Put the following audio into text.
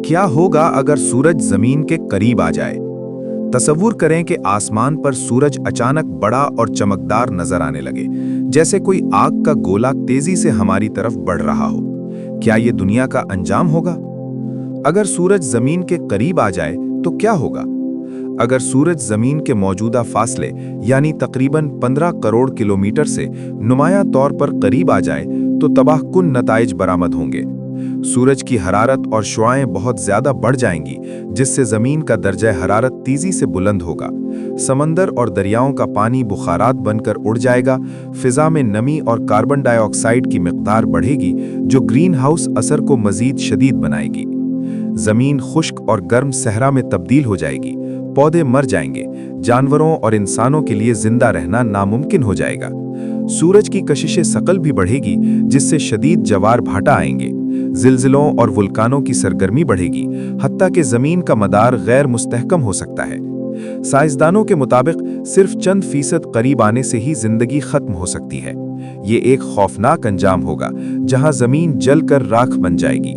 کیا ہوگا اگر سورج زمین کے قریب آ جائے؟ تصور کریں کہ آسمان پر سورج اچانک بڑا اور چمکدار نظر آنے لگے، جیسے کوئی آگ کا گولا تیزی سے ہماری طرف بڑھ رہا ہو۔ کیا یہ دنیا کا انجام ہوگا؟ اگر سورج زمین کے قریب آ جائے تو کیا ہوگا؟ اگر سورج زمین کے موجودہ فاصلے یعنی تقریباً 15 کروڑ کلومیٹر سے نمایاں طور پر قریب آ جائے تو تباہ کن نتائج برآمد ہوں گے۔ سورج کی حرارت اور شعاعیں بہت زیادہ بڑھ جائیں گی، جس سے زمین کا درجہ حرارت تیزی سے بلند ہوگا۔ سمندر اور دریاؤں کا پانی بخارات بن کر اڑ جائے گا، فضا میں نمی اور کاربن ڈائی آکسائیڈ کی مقدار بڑھے گی، جو گرین ہاؤس اثر کو مزید شدید بنائے گی۔ زمین خشک اور گرم صحرا میں تبدیل ہو جائے گی، پودے مر جائیں گے، جانوروں اور انسانوں کے لیے زندہ رہنا ناممکن ہو جائے گا۔ سورج کی کشش ثقل بھی بڑھے گی، جس سے شدید جوار بھاٹا آئیں گے، زلزلوں اور وولکانوں کی سرگرمی بڑھے گی، حتیٰ کہ زمین کا مدار غیر مستحکم ہو سکتا ہے۔ سائنسدانوں کے مطابق صرف چند فیصد قریب آنے سے ہی زندگی ختم ہو سکتی ہے۔ یہ ایک خوفناک انجام ہوگا، جہاں زمین جل کر راکھ بن جائے گی۔